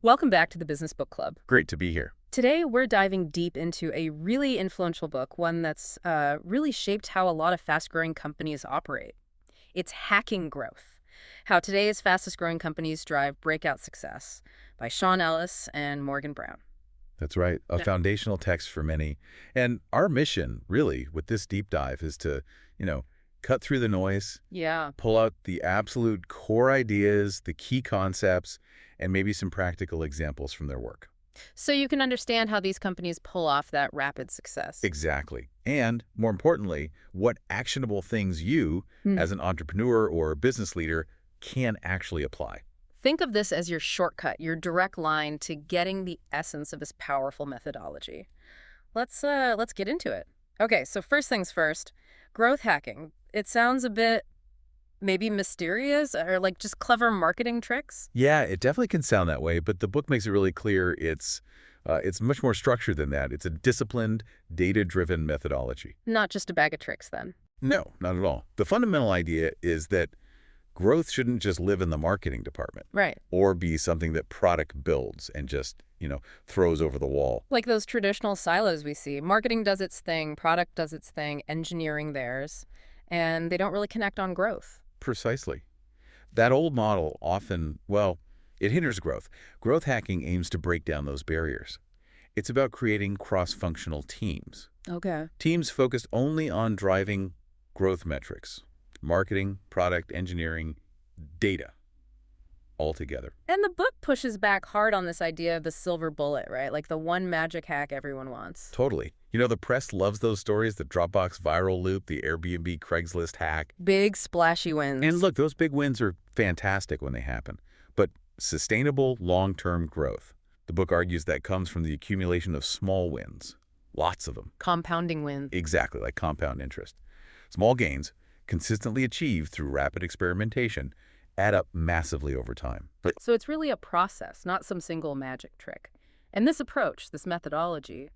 Welcome back to the Business Book Club. Great to be here. Today, we're diving deep into a really influential book, one that's really shaped how a lot of fast-growing companies operate. It's Hacking Growth: How Today's Fastest-Growing Companies Drive Breakout Success by Sean Ellis and Morgan Brown. That's right. A foundational text for many. And our mission, really, with this deep dive is to, cut through the noise, Yeah. pull out the absolute core ideas, the key concepts, and maybe some practical examples from their work. So you can understand how these companies pull off that rapid success. Exactly. And more importantly, what actionable things you, as an entrepreneur or business leader, can actually apply. Think of this as your shortcut, your direct line to getting the essence of this powerful methodology. Let's get into it. Okay, so first things first, growth hacking. It sounds a bit maybe mysterious or like just clever marketing tricks. Yeah, it definitely can sound that way, but the book makes it really clear it's much more structured than that. It's a disciplined, data-driven methodology. Not just a bag of tricks then. No, not at all. The fundamental idea is that growth shouldn't just live in the marketing department. Right. Or be something that product builds and just, throws over the wall. Like those traditional silos we see. Marketing does its thing, product does its thing, engineering theirs, and they don't really connect on growth. Precisely. That old model often, it hinders growth. Growth hacking aims to break down those barriers. It's about creating cross-functional teams. Okay. Teams focused only on driving growth metrics. Marketing, product, engineering, data, all together. And the book pushes back hard on this idea of the silver bullet, right? Like the one magic hack everyone wants. Totally. The press loves those stories, the Dropbox viral loop, the Airbnb Craigslist hack. Big, splashy wins. And look, those big wins are fantastic when they happen. But sustainable, long-term growth, the book argues that comes from the accumulation of small wins. Lots of them. Compounding wins. Exactly, like compound interest. Small gains, consistently achieved through rapid experimentation, add up massively over time. So it's really a process, not some single magic trick. And this approach, this methodology,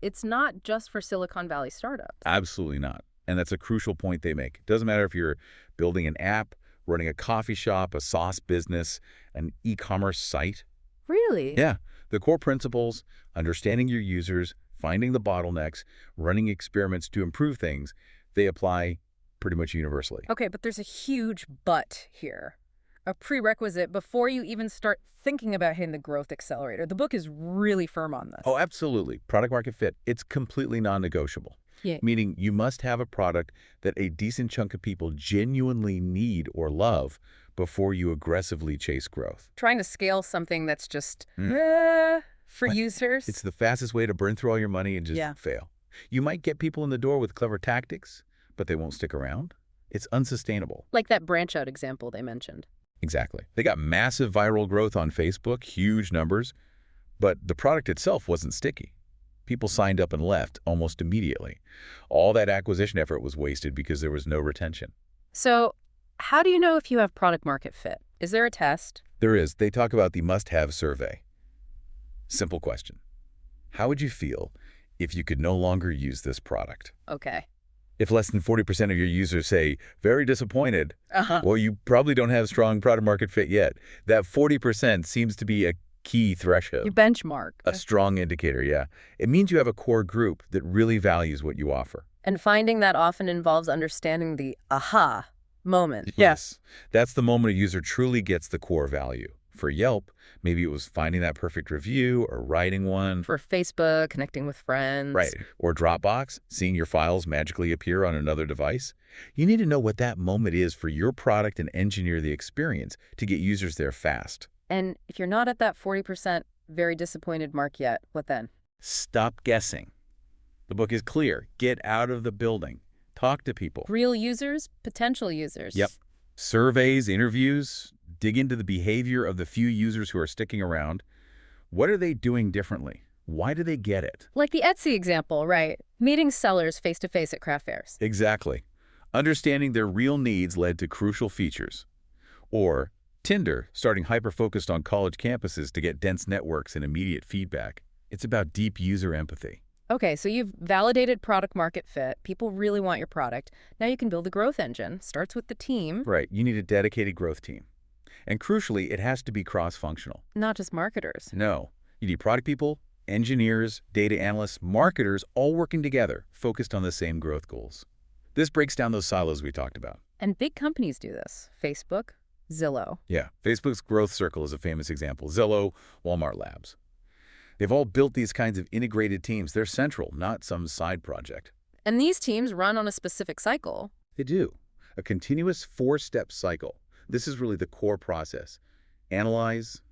it's not just for Silicon Valley startups. Absolutely not. And that's a crucial point they make. It doesn't matter if you're building an app, running a coffee shop, a sauce business, an e-commerce site. Really? Yeah. The core principles, understanding your users, finding the bottlenecks, running experiments to improve things, they apply pretty much universally. Okay, but there's a huge but here. A prerequisite before you even start thinking about hitting the growth accelerator. The book is really firm on this. Oh, absolutely. Product market fit, it's completely non-negotiable. Yeah. Meaning you must have a product that a decent chunk of people genuinely need or love before you aggressively chase growth. Trying to scale something that's just for users. It's the fastest way to burn through all your money and just fail. You might get people in the door with clever tactics, but they won't stick around. It's unsustainable. Like that branch out example they mentioned. Exactly. They got massive viral growth on Facebook, huge numbers, but the product itself wasn't sticky. People signed up and left almost immediately. All that acquisition effort was wasted because there was no retention. So how do you know if you have product market fit? Is there a test? There is. They talk about the must-have survey. Simple question. How would you feel if you could no longer use this product? Okay. If less than 40% of your users say, very disappointed, well, you probably don't have strong product market fit yet. That 40% seems to be a key threshold. You benchmark. A strong indicator, yeah. It means you have a core group that really values what you offer. And finding that often involves understanding the aha moment. Yes. That's the moment a user truly gets the core value. For Yelp, maybe it was finding that perfect review or writing one. For Facebook, connecting with friends. Right. Or Dropbox, seeing your files magically appear on another device. You need to know what that moment is for your product and engineer the experience to get users there fast. And if you're not at that 40% very disappointed mark yet, what then? Stop guessing. The book is clear. Get out of the building. Talk to people. Real users, potential users. Yep. Surveys, interviews, dig into the behavior of the few users who are sticking around. What are they doing differently? Why do they get it? Like the Etsy example, right? Meeting sellers face-to-face at craft fairs. Exactly. Understanding their real needs led to crucial features. Or Tinder, starting hyper-focused on college campuses to get dense networks and immediate feedback. It's about deep user empathy. Okay, so you've validated product market fit. People really want your product. Now you can build a growth engine. Starts with the team. Right. You need a dedicated growth team. And crucially, it has to be cross-functional. Not just marketers. No, you need product people, engineers, data analysts, marketers, all working together, focused on the same growth goals. This breaks down those silos we talked about. And big companies do this. Facebook, Zillow. Yeah, Facebook's growth circle is a famous example. Zillow, Walmart Labs. They've all built these kinds of integrated teams. They're central, not some side project. And these teams run on a specific cycle. They do. A continuous 4-step cycle. This is really the core process. Analyze,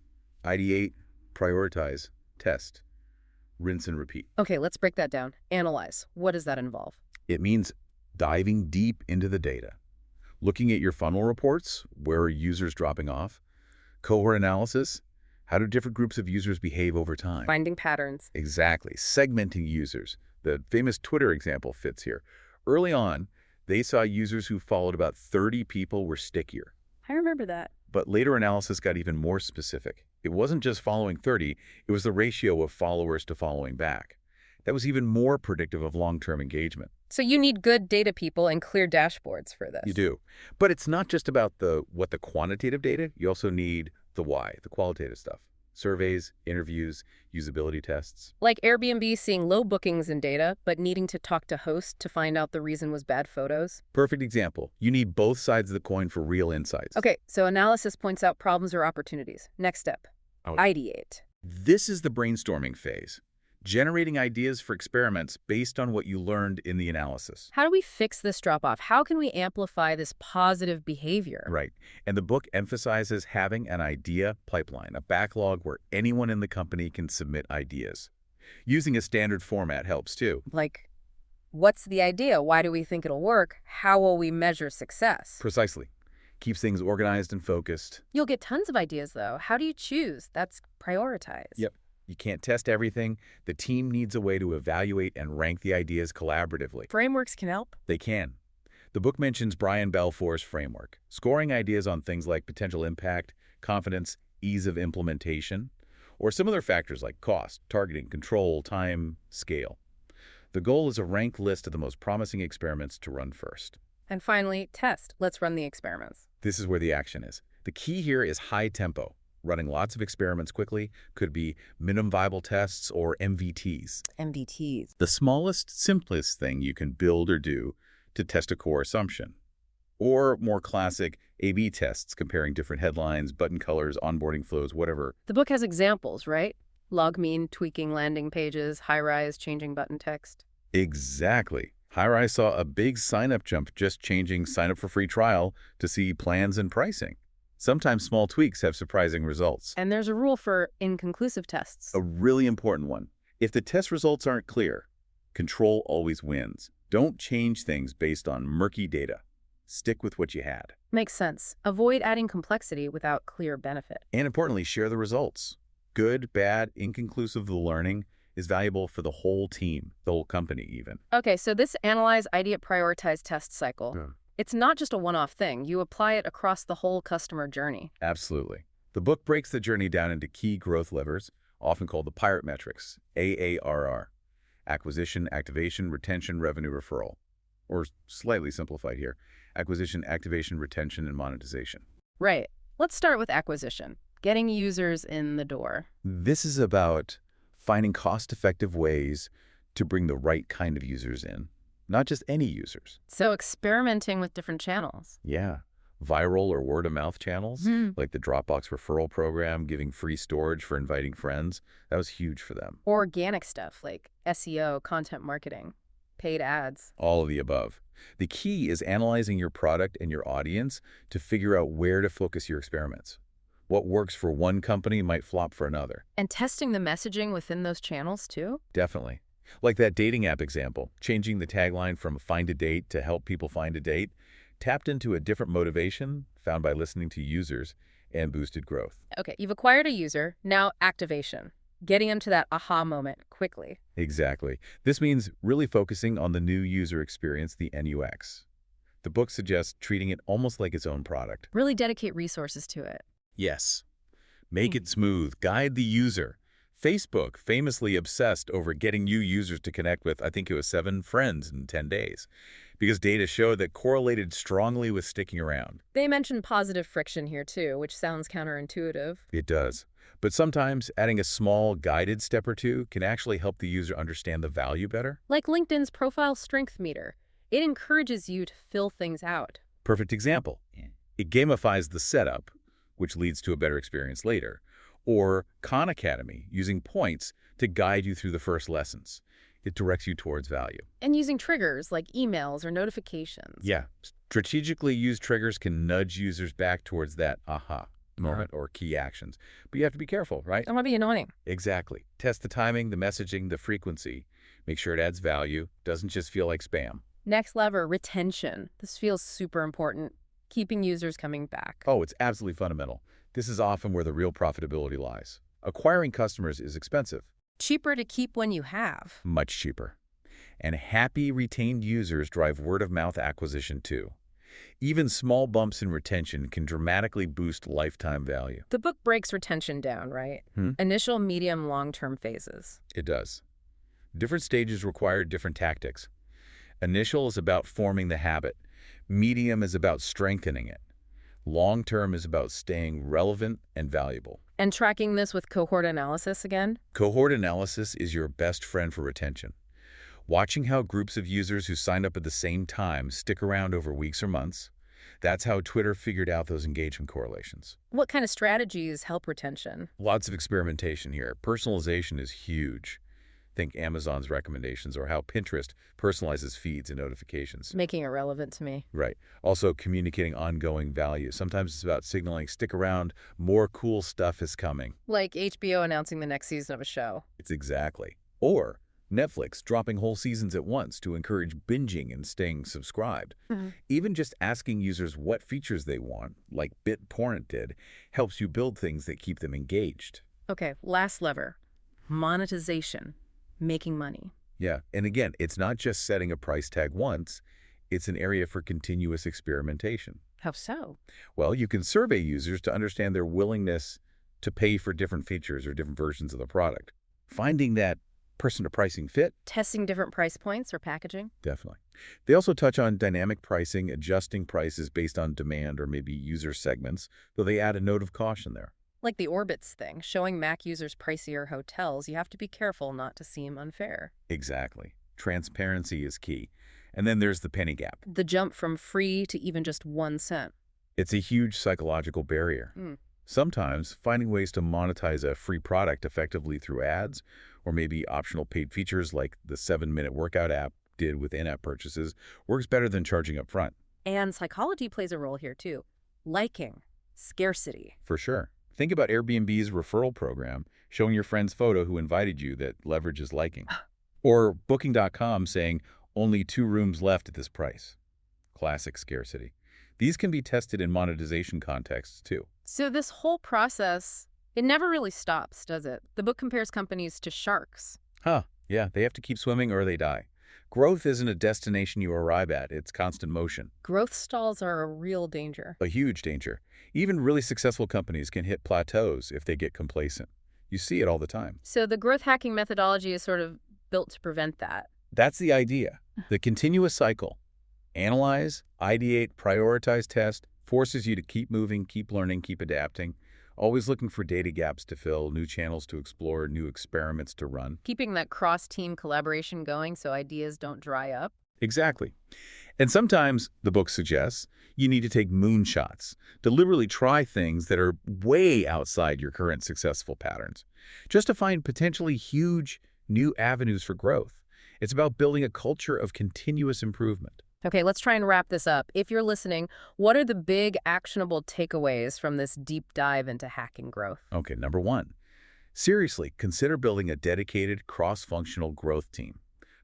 ideate, prioritize, test, rinse and repeat. Okay, let's break that down. Analyze. What does that involve? It means diving deep into the data. Looking at your funnel reports, where are users dropping off? Cohort analysis, how do different groups of users behave over time? Finding patterns. Exactly. Segmenting users. The famous Twitter example fits here. Early on, they saw users who followed about 30 people were stickier. I remember that. But later analysis got even more specific. It wasn't just following 30, it was the ratio of followers to following back. That was even more predictive of long-term engagement. So you need good data people and clear dashboards for this. You do. But it's not just about the quantitative data. You also need the why, the qualitative stuff. Surveys, interviews, usability tests. Like Airbnb seeing low bookings in data, but needing to talk to hosts to find out the reason was bad photos. Perfect example. You need both sides of the coin for real insights. Okay, so analysis points out problems or opportunities. Next step, ideate. This is the brainstorming phase. Generating ideas for experiments based on what you learned in the analysis. How do we fix this drop-off? How can we amplify this positive behavior? Right. And the book emphasizes having an idea pipeline, a backlog where anyone in the company can submit ideas. Using a standard format helps too. Like, what's the idea? Why do we think it'll work? How will we measure success? Precisely. Keeps things organized and focused. You'll get tons of ideas, though. How do you choose? That's prioritize. Yep. You can't test everything. The team needs a way to evaluate and rank the ideas collaboratively. Frameworks can help. They can. The book mentions Brian Balfour's framework, scoring ideas on things like potential impact, confidence, ease of implementation, or similar factors like cost, targeting, control, time, scale. The goal is a ranked list of the most promising experiments to run first. And finally, test. Let's run the experiments. This is where the action is. The key here is high tempo. Running lots of experiments quickly could be minimum viable tests or MVTs. MVTs. The smallest, simplest thing you can build or do to test a core assumption. Or more classic A/B tests comparing different headlines, button colors, onboarding flows, whatever. The book has examples, right? Log mean, tweaking landing pages, high-rise, changing button text. Exactly. HighRise saw a big sign-up jump just changing sign-up for free trial to see plans and pricing. Sometimes small tweaks have surprising results. And there's a rule for inconclusive tests. A really important one. If the test results aren't clear, control always wins. Don't change things based on murky data. Stick with what you had. Makes sense. Avoid adding complexity without clear benefit. And importantly, share the results. Good, bad, inconclusive learning is valuable for the whole team, the whole company even. Okay, so this analyze, ideate, prioritize, test cycle. Yeah. It's not just a one-off thing. You apply it across the whole customer journey. Absolutely. The book breaks the journey down into key growth levers, often called the pirate metrics, AARR. Acquisition, activation, retention, revenue, referral. Or slightly simplified here, acquisition, activation, retention, and monetization. Right. Let's start with acquisition, getting users in the door. This is about finding cost-effective ways to bring the right kind of users in, not just any users. So experimenting with different channels. Yeah. Viral or word-of-mouth channels, like the Dropbox referral program, giving free storage for inviting friends. That was huge for them. Organic stuff like SEO, content marketing, paid ads. All of the above. The key is analyzing your product and your audience to figure out where to focus your experiments. What works for one company might flop for another. And testing the messaging within those channels, too? Definitely. Like that dating app example, changing the tagline from find a date to help people find a date, tapped into a different motivation found by listening to users and boosted growth. Okay, you've acquired a user, now activation. Getting them to that aha moment quickly. Exactly. This means really focusing on the new user experience, the NUX. The book suggests treating it almost like its own product. Really dedicate resources to it. Yes. Make it smooth. Guide the user. Facebook famously obsessed over getting new users to connect with, I think it was 7 friends in 10 days. because data show that correlated strongly with sticking around. They mentioned positive friction here too, which sounds counterintuitive. It does. But sometimes adding a small guided step or two can actually help the user understand the value better. Like LinkedIn's profile strength meter. It encourages you to fill things out. Perfect example. It gamifies the setup, which leads to a better experience later. Or Khan Academy, using points to guide you through the first lessons. It directs you towards value. And using triggers like emails or notifications. Yeah, strategically used triggers can nudge users back towards that aha moment or key actions. But you have to be careful, right? Don't want to be annoying. Exactly. Test the timing, the messaging, the frequency. Make sure it adds value, doesn't just feel like spam. Next lever, retention. This feels super important. Keeping users coming back. Oh, it's absolutely fundamental. This is often where the real profitability lies. Acquiring customers is expensive. Cheaper to keep when you have. Much cheaper. And happy, retained users drive word-of-mouth acquisition too. Even small bumps in retention can dramatically boost lifetime value. The book breaks retention down, right? Initial, medium, long-term phases. It does. Different stages require different tactics. Initial is about forming the habit. Medium is about strengthening it. Long-term is about staying relevant and valuable. And tracking this with cohort analysis again? Cohort analysis is your best friend for retention. Watching how groups of users who signed up at the same time stick around over weeks or months, that's how Twitter figured out those engagement correlations. What kind of strategies help retention? Lots of experimentation here. Personalization is huge. Think Amazon's recommendations or how Pinterest personalizes feeds and notifications. Making it relevant to me. Right. Also, communicating ongoing value. Sometimes it's about signaling, stick around, more cool stuff is coming. Like HBO announcing the next season of a show. It's exactly. Or Netflix dropping whole seasons at once to encourage binging and staying subscribed. Even just asking users what features they want, like BitTorrent did, helps you build things that keep them engaged. Okay, last lever. Monetization. Making money. Yeah, and again, it's not just setting a price tag once, it's an area for continuous experimentation. How so? Well, you can survey users to understand their willingness to pay for different features or different versions of the product. Finding that person-to-pricing fit? Testing different price points or packaging? Definitely. They also touch on dynamic pricing, adjusting prices based on demand or maybe user segments, though they add a note of caution there. Like the Orbitz thing, showing Mac users pricier hotels, you have to be careful not to seem unfair. Exactly. Transparency is key. And then there's the penny gap. The jump from free to even just 1 cent. It's a huge psychological barrier. Sometimes finding ways to monetize a free product effectively through ads or maybe optional paid features like the 7-minute workout app did with in-app purchases works better than charging up front. And psychology plays a role here too. Liking, scarcity. For sure. Think about Airbnb's referral program, showing your friend's photo who invited you that leverages liking. Or Booking.com saying, only 2 rooms left at this price. Classic scarcity. These can be tested in monetization contexts, too. So this whole process, it never really stops, does it? The book compares companies to sharks. Yeah, they have to keep swimming or they die. Growth isn't a destination you arrive at, it's constant motion. Growth stalls are a real danger. A huge danger. Even really successful companies can hit plateaus if they get complacent. You see it all the time. So the growth hacking methodology is sort of built to prevent that. That's the idea. The continuous cycle. Analyze, ideate, prioritize, test, forces you to keep moving, keep learning, keep adapting. Always looking for data gaps to fill, new channels to explore, new experiments to run. Keeping that cross-team collaboration going so ideas don't dry up. Exactly. And sometimes, the book suggests, you need to take moonshots, deliberately try things that are way outside your current successful patterns, just to find potentially huge new avenues for growth. It's about building a culture of continuous improvement. Okay, let's try and wrap this up. If you're listening, what are the big actionable takeaways from this deep dive into hacking growth? Okay, number 1. Seriously, consider building a dedicated cross-functional growth team.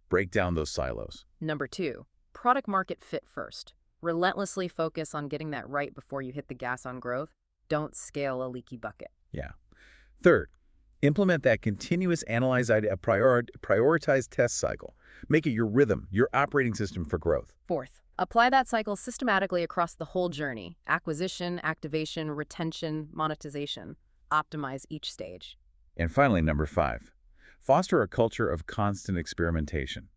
Break down those silos. Number 2, product market fit first. Relentlessly focus on getting that right before you hit the gas on growth. Don't scale a leaky bucket. Yeah. 3rd, implement that continuous analyze idea, prioritize test cycle. Make it your rhythm, your operating system for growth. 4th, apply that cycle systematically across the whole journey. Acquisition, activation, retention, monetization. Optimize each stage. And finally, number 5, foster a culture of constant experimentation.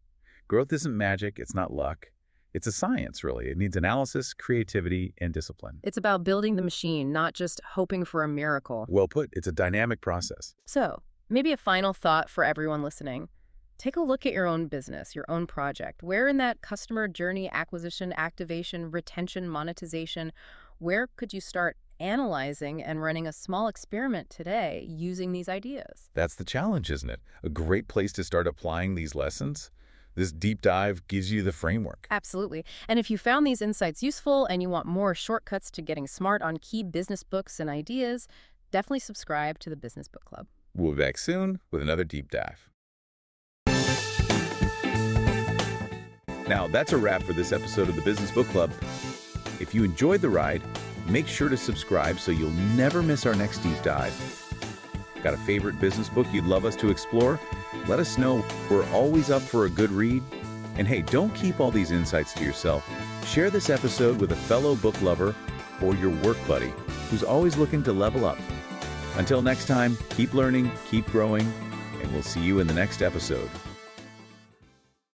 Growth isn't magic, it's not luck. It's a science, really. It needs analysis, creativity, and discipline. It's about building the machine, not just hoping for a miracle. Well put, it's a dynamic process. So, maybe a final thought for everyone listening. Take a look at your own business, your own project. Where in that customer journey, acquisition, activation, retention, monetization, where could you start analyzing and running a small experiment today using these ideas? That's the challenge, isn't it? A great place to start applying these lessons. This deep dive gives you the framework. Absolutely. And if you found these insights useful and you want more shortcuts to getting smart on key business books and ideas, definitely subscribe to the Business Book Club. We'll be back soon with another deep dive. Now, that's a wrap for this episode of the Business Book Club. If you enjoyed the ride, make sure to subscribe so you'll never miss our next deep dive. Got a favorite business book you'd love us to explore? Let us know. We're always up for a good read. And hey, don't keep all these insights to yourself. Share this episode with a fellow book lover or your work buddy who's always looking to level up. Until next time, keep learning, keep growing, and we'll see you in the next episode.